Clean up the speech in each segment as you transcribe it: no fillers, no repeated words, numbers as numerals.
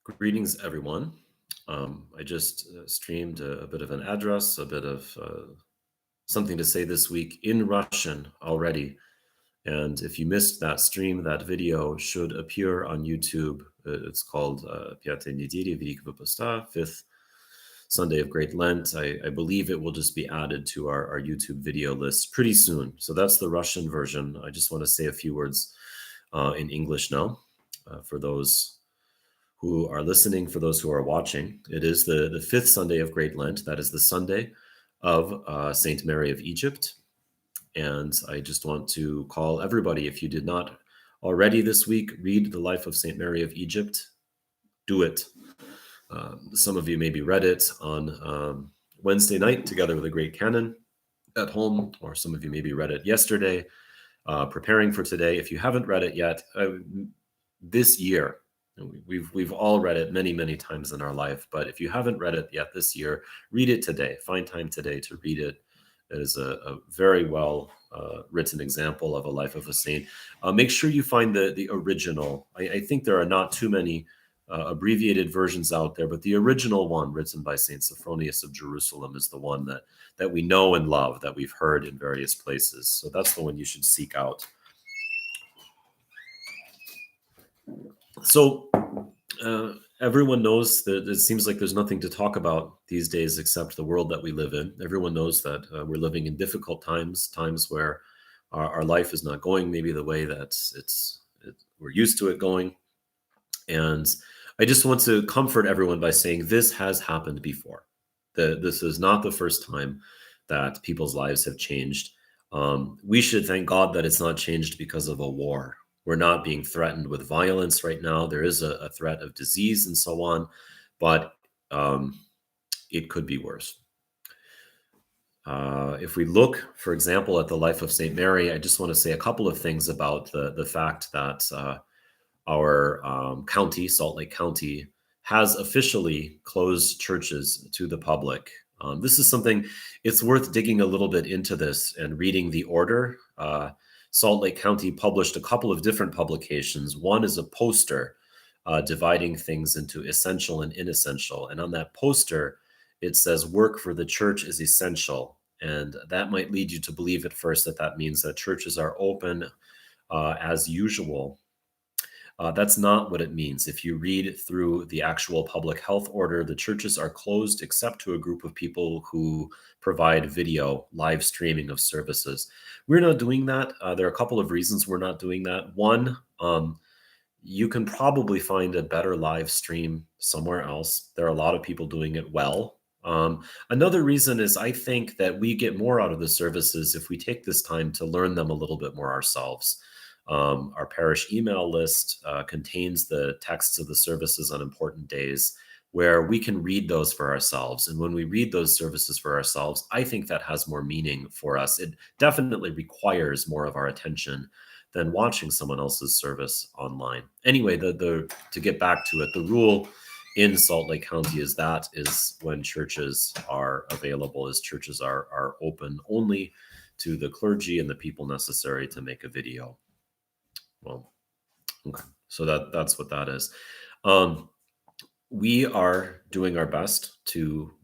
Greetings, everyone. I just streamed a bit of an address, a bit of something to say this week in Russian already. And if you missed that stream, that video should appear on YouTube. It's called Пятая неделя Великого Поста, Fifth Sunday of Great Lent. I believe it will just be added to our YouTube video list pretty soon. So that's the Russian version. I just want to say a few words in English now for those who are listening, for those who are watching. It is the fifth Sunday of Great Lent. That is the Sunday of Saint Mary of Egypt. And I just want to call everybody, if you did not already this week read the life of Saint Mary of Egypt, do it. Some of you maybe read it on Wednesday night together with a great canon at home, or some of you maybe read it yesterday, preparing for today. If you haven't read it yet, this year, we've all read it many times in our life, but if you haven't read it yet this year, read it today. Find time today to read it. It is a very well written example of a life of a saint. Make sure you find the original. I think there are not too many abbreviated versions out there, but the original one written by Saint Sophronius of Jerusalem is the one that we know and love, that we've heard in various places. So that's the one you should seek out. So everyone knows that it seems like there's nothing to talk about these days except the world that we live in. Everyone knows that we're living in difficult times where our life is not going maybe the way that we're used to it going. And I just want to comfort everyone by saying this has happened before. This is not the first time that people's lives have changed. We should thank God that it's not changed because of a war. We're not being threatened with violence right now. There is a threat of disease and so on, but it could be worse. If we look, for example, at the life of St. Mary, I just want to say a couple of things about the fact that our county, Salt Lake County, has officially closed churches to the public. This is something, it's worth digging a little bit into this and reading the order. Salt Lake County published a couple of different publications. One is a poster dividing things into essential and inessential. And on that poster, it says work for the church is essential. And that might lead you to believe at first that that means that churches are open as usual. That's not what it means. If you read through the actual public health order, the churches are closed except to a group of people who provide video, live streaming of services. We're not doing that. There are a couple of reasons we're not doing that. One, you can probably find a better live stream somewhere else. There are a lot of people doing it well. Another reason is I think that we get more out of the services if we take this time to learn them a little bit more ourselves. Our parish email list contains the texts of the services on important days where we can read those for ourselves. And when we read those services for ourselves, I think that has more meaning for us. It definitely requires more of our attention than watching someone else's service online. Anyway, to get back to it, the rule in Salt Lake County is when churches are available, is churches are open only to the clergy and the people necessary to make a video. Well, okay, so that's what that is. We are doing our best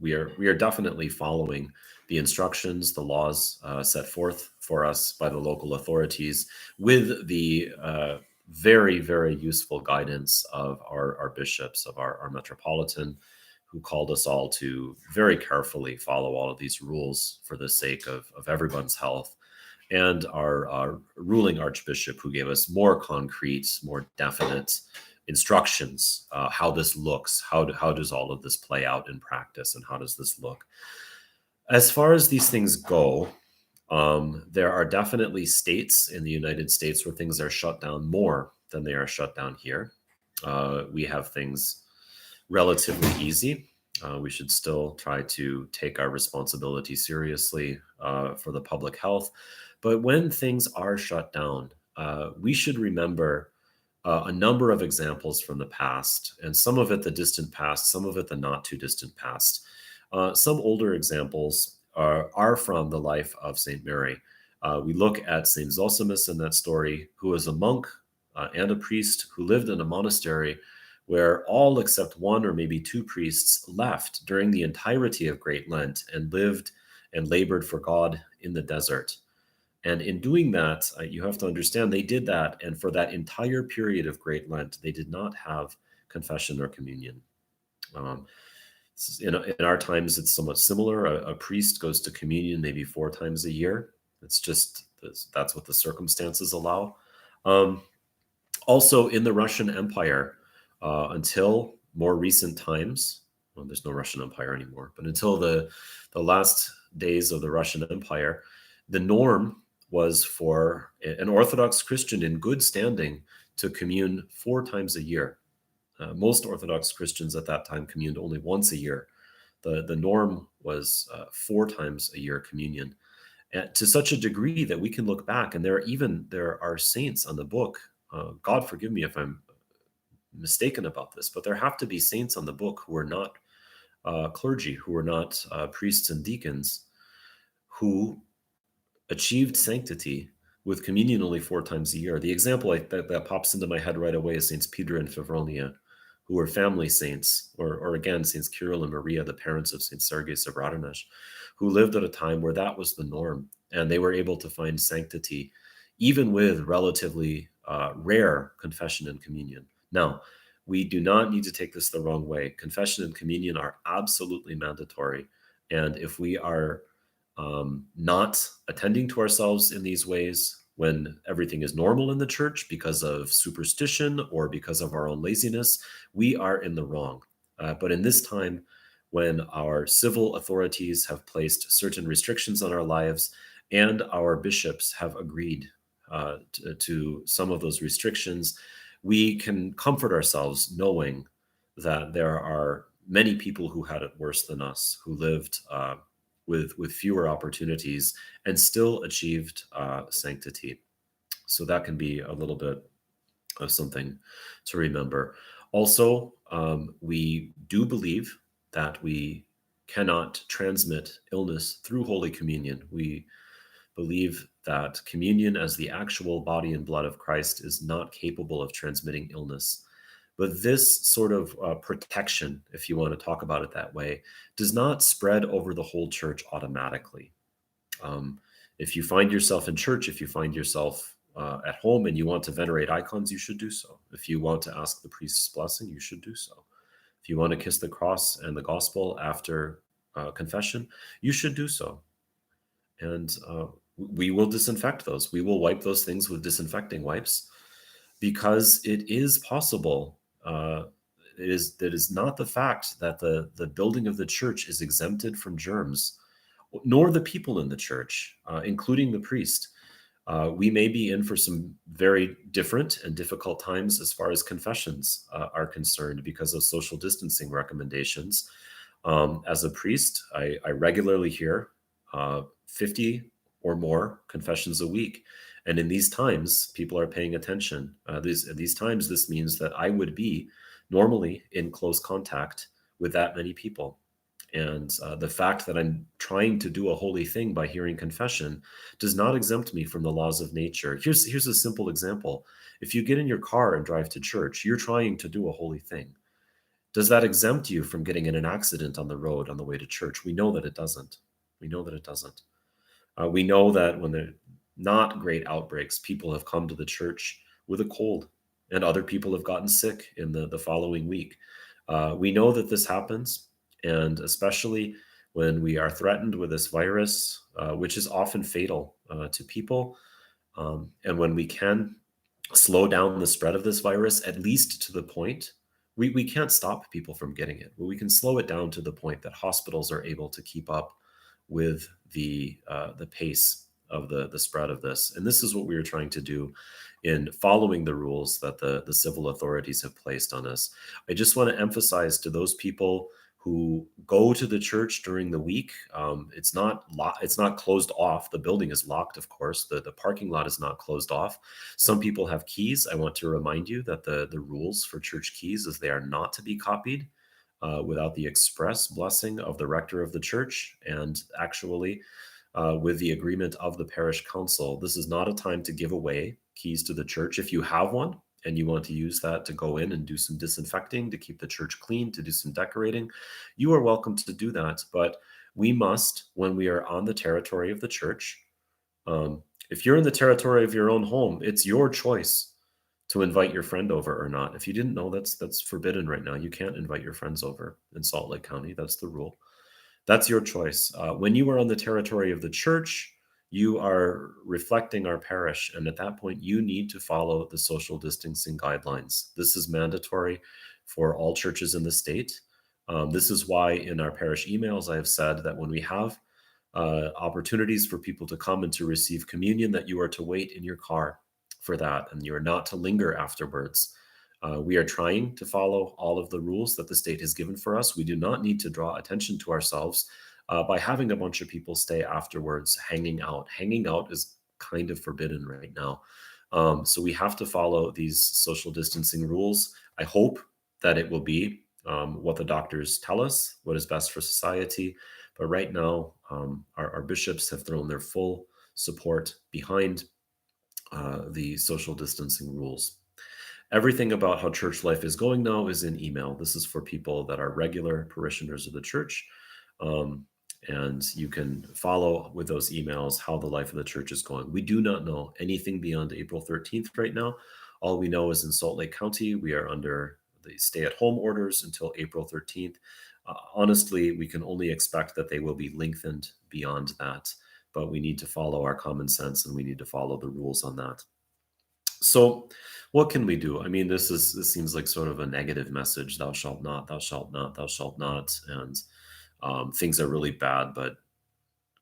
we are definitely following the instructions, the laws set forth for us by the local authorities, with the very useful guidance of our bishops, of our metropolitan, who called us all to very carefully follow all of these rules for the sake of everyone's health, and our ruling archbishop, who gave us more concrete, more definite instructions, how this looks, how does all of this play out in practice, and how does this look. As far as these things go, there are definitely states in the United States where things are shut down more than they are shut down here. We have things relatively easy. We should still try to take our responsibility seriously for the public health. But when things are shut down, we should remember a number of examples from the past, and some of it the distant past, some of it the not too distant past. Some older examples are from the life of St. Mary. We look at St. Zosimus in that story, who was a monk and a priest who lived in a monastery where all except one or maybe two priests left during the entirety of Great Lent and lived and labored for God in the desert. And in doing that, you have to understand they did that. And for that entire period of Great Lent, they did not have confession or communion. Um, in our times, it's somewhat similar. A priest goes to communion maybe 4 times a year. It's just that's what the circumstances allow. Um, Also, in the Russian Empire, until more recent times, well, there's no Russian Empire anymore, but until the last days of the Russian Empire, the norm was for an Orthodox Christian in good standing to commune 4 times a year. Most Orthodox Christians at that time communed only once a year. The norm was 4 times a year communion, to such a degree that we can look back, and there are saints on the book. God forgive me if I'm mistaken about this, but there have to be saints on the book who are not clergy, who are not priests and deacons, who achieved sanctity with communion only 4 times a year. The example that pops into my head right away is Saints Peter and Fevronia, who were family saints, or again, Saints Kirill and Maria, the parents of Saint Sergius of Radonezh, who lived at a time where that was the norm, and they were able to find sanctity even with relatively rare confession and communion. Now, we do not need to take this the wrong way. Confession and communion are absolutely mandatory. And if we are not attending to ourselves in these ways when everything is normal in the church because of superstition or because of our own laziness, we are in the wrong. But in this time, when our civil authorities have placed certain restrictions on our lives and our bishops have agreed to some of those restrictions, we can comfort ourselves knowing that there are many people who had it worse than us, who lived with fewer opportunities and still achieved sanctity. So that can be a little bit of something to remember. Also, we do believe that we cannot transmit illness through Holy Communion. We believe that communion as the actual body and blood of Christ is not capable of transmitting illness. But this sort of protection, if you want to talk about it that way, does not spread over the whole church automatically. Um, if you find yourself in church, if you find yourself at home and you want to venerate icons, you should do so. If you want to ask the priest's blessing, you should do so. If you want to kiss the cross and the gospel after confession, you should do so. And we will disinfect those. We will wipe those things with disinfecting wipes because it is possible. That is not the fact that the building of the church is exempted from germs, nor the people in the church, including the priest. We may be in for some very different and difficult times as far as confessions are concerned because of social distancing recommendations. As a priest, I regularly hear 50 or more confessions a week. And in these times, people are paying attention. These times, this means that I would be normally in close contact with that many people. And the fact that I'm trying to do a holy thing by hearing confession does not exempt me from the laws of nature. Here's a simple example. If you get in your car and drive to church, you're trying to do a holy thing. Does that exempt you from getting in an accident on the road on the way to church? We know that it doesn't. We know that it doesn't. We know that when there are not great outbreaks, people have come to the church with a cold, and other people have gotten sick in the following week. We know that this happens, and especially when we are threatened with this virus, which is often fatal to people, and when we can slow down the spread of this virus, at least to the point we can't stop people from getting it, but we can slow it down to the point that hospitals are able to keep up with the pace of the spread of this. And this is what we are trying to do in following the rules that the civil authorities have placed on us. I just want to emphasize to those people who go to the church during the week, it's not closed off. The building is locked, of course. The parking lot is not closed off. Some people have keys. I want to remind you that the rules for church keys is they are not to be copied without the express blessing of the rector of the church, and actually with the agreement of the parish council. This is not a time to give away keys to the church. If you have one, and you want to use that to go in and do some disinfecting, to keep the church clean, to do some decorating, you are welcome to do that. But we must, when we are on the territory of the church, um, if you're in the territory of your own home, it's your choice to invite your friend over or not. If you didn't know, that's forbidden right now. You can't invite your friends over in Salt Lake County. That's the rule. That's your choice. When you are on the territory of the church, you are reflecting our parish. And at that point, you need to follow the social distancing guidelines. This is mandatory for all churches in the state. This is why in our parish emails, I have said that when we have opportunities for people to come and to receive communion, that you are to wait in your car for that and you are not to linger afterwards. We are trying to follow all of the rules that the state has given for us. We do not need to draw attention to ourselves by having a bunch of people stay afterwards hanging out. Hanging out is kind of forbidden right now. So we have to follow these social distancing rules. I hope that it will be what the doctors tell us, what is best for society. But right now, our bishops have thrown their full support behind the social distancing rules. Everything about how church life is going now is in email. This is for people that are regular parishioners of the church. And you can follow with those emails how the life of the church is going. We do not know anything beyond April 13th right now. All we know is in Salt Lake County, we are under the stay-at-home orders until April 13th. Honestly, we can only expect that they will be lengthened beyond that, but we need to follow our common sense and we need to follow the rules on that. So, what can we do? I mean, this seems like sort of a negative message. Thou shalt not, thou shalt not, thou shalt not, and things are really bad, but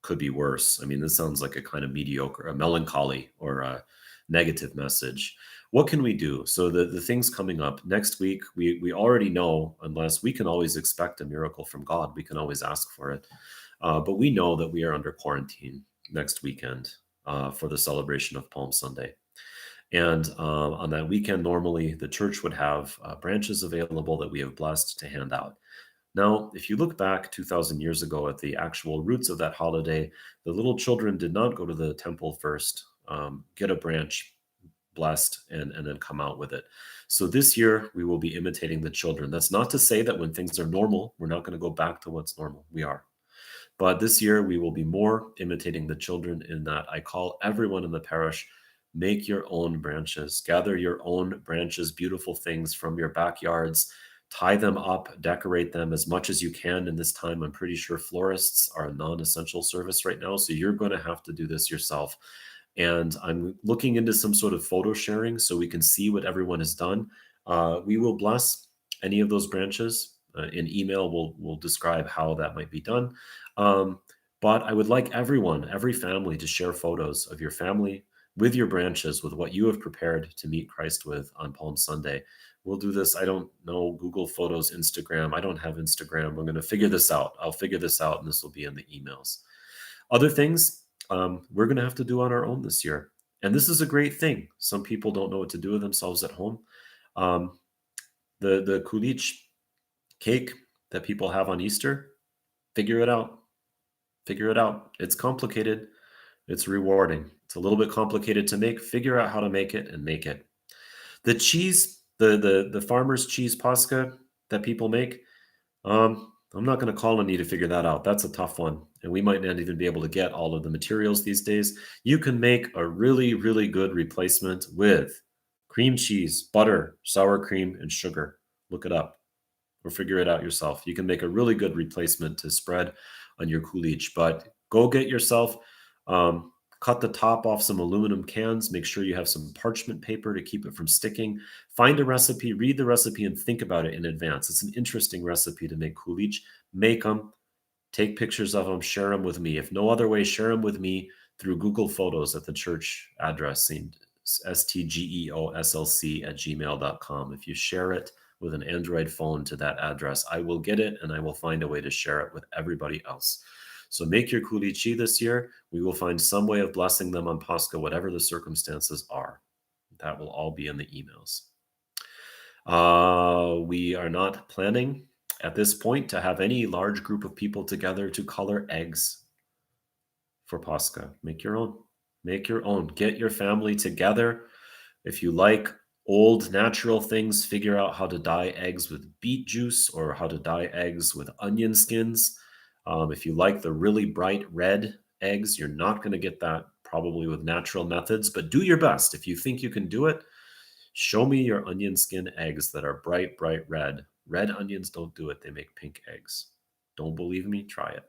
could be worse. I mean, this sounds like a kind of mediocre, a melancholy, or a negative message. What can we do? So the things coming up next week, we already know, unless we can always expect a miracle from God, we can always ask for it. But we know that we are under quarantine next weekend for the celebration of Palm Sunday. And on that weekend, normally the church would have branches available that we have blessed to hand out. Now, if you look back 2,000 years ago at the actual roots of that holiday, the little children did not go to the temple first, get a branch blessed, and then come out with it. So this year, we will be imitating the children. That's not to say that when things are normal, we're not going to go back to what's normal. We are. But this year, we will be more imitating the children in that I call everyone in the parish, make your own branches, gather your own branches, beautiful things from your backyards, tie them up, decorate them as much as you can in this time. I'm pretty sure florists are a non-essential service right now, so you're going to have to do this yourself. And I'm looking into some sort of photo sharing so we can see what everyone has done. We will bless any of those branches. In email, we'll describe how that might be done. But I would like everyone, every family, to share photos of your family with your branches, with what you have prepared to meet Christ with on Palm Sunday. We'll do this. I don't know, Google Photos, Instagram. I don't have Instagram. I'm going to figure this out. I'll figure this out, and this will be in the emails. Other things we're going to have to do on our own this year. And this is a great thing. Some people don't know what to do with themselves at home. The kulich cake that people have on Easter, figure it out. Figure it out. It's complicated. It's rewarding. It's a little bit complicated to make. Figure out how to make it and make it. The cheese, the farmer's cheese pasca that people make, I'm not going to call on you to figure that out. That's a tough one. And we might not even be able to get all of the materials these days. You can make a really, really good replacement with cream cheese, butter, sour cream, and sugar. Look it up or figure it out yourself. You can make a really good replacement to spread on your kulich, but go get yourself, cut the top off some aluminum cans. Make sure you have some parchment paper to keep it from sticking. Find a recipe, read the recipe, and think about it in advance. It's an interesting recipe to make kulich. Make them, take pictures of them, share them with me. If no other way, share them with me through Google Photos at the church address, stgeoslc@gmail.com. If you share it with an Android phone to that address, I will get it and I will find a way to share it with everybody else. So make your kulichi this year. We will find some way of blessing them on Pascha, whatever the circumstances are. That will all be in the emails. We are not planning at this point to have any large group of people together to color eggs for Pascha. Make your own. Make your own. Get your family together. If you like old natural things figure out how to dye eggs with beet juice or how to dye eggs with onion skins. If you like the really bright red eggs, you're not going to get that probably with natural methods, but do your best. If you think you can do it, show me your onion skin eggs that are bright, bright red. Red onions don't do it, they make pink eggs. Don't believe me? Try it.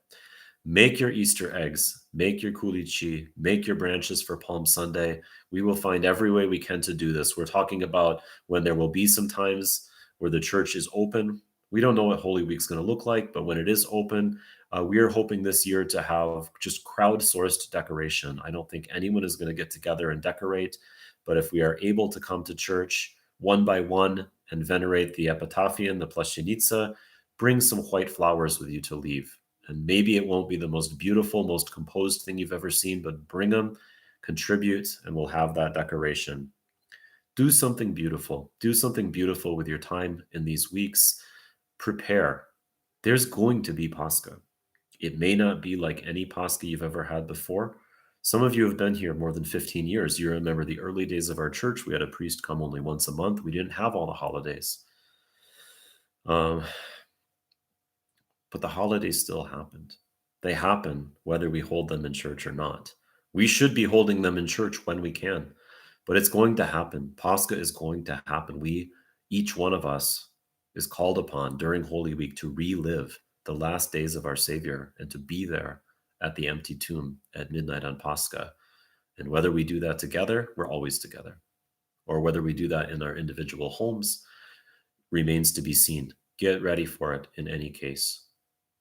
Make your Easter eggs, make your kulichi, make your branches for Palm Sunday. We will find every way we can to do this. We're talking about when there will be some times where the church is open. We don't know what Holy Week's going to look like, but when it is open, we are hoping this year to have just crowdsourced decoration. I don't think anyone is going to get together and decorate, but if we are able to come to church one by one and venerate the epitaphion, the Plascenica, bring some white flowers with you to leave. And maybe it won't be the most beautiful, most composed thing you've ever seen, but bring them, contribute, and we'll have that decoration. Do something beautiful. Do something beautiful with your time in these weeks. Prepare. There's going to be Pascha. It may not be like any Pascha you've ever had before. Some of you have been here more than 15 years. You remember the early days of our church. We had a priest come only once a month. We didn't have all the holidays. But the holidays still happened. They happen whether we hold them in church or not. We should be holding them in church when we can, but it's going to happen. Pascha is going to happen. Each one of us is called upon during Holy Week to relive the last days of our Savior and to be there at the empty tomb at midnight on Pascha. And whether we do that together, we're always together. Or whether we do that in our individual homes remains to be seen. Get ready for it in any case.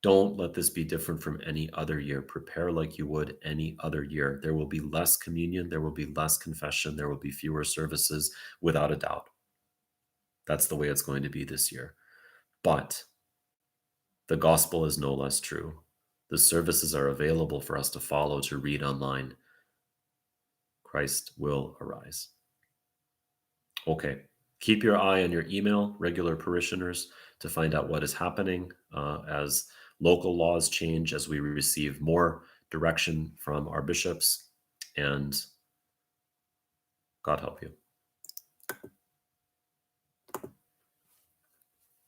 Don't let this be different from any other year. Prepare like you would any other year. There will be less communion. There will be less confession. There will be fewer services, without a doubt. That's the way it's going to be this year. But the gospel is no less true. The services are available for us to follow, to read online. Christ will arise. Okay. Keep your eye on your email, regular parishioners, to find out what is happening as local laws change, as we receive more direction from our bishops. And God help you.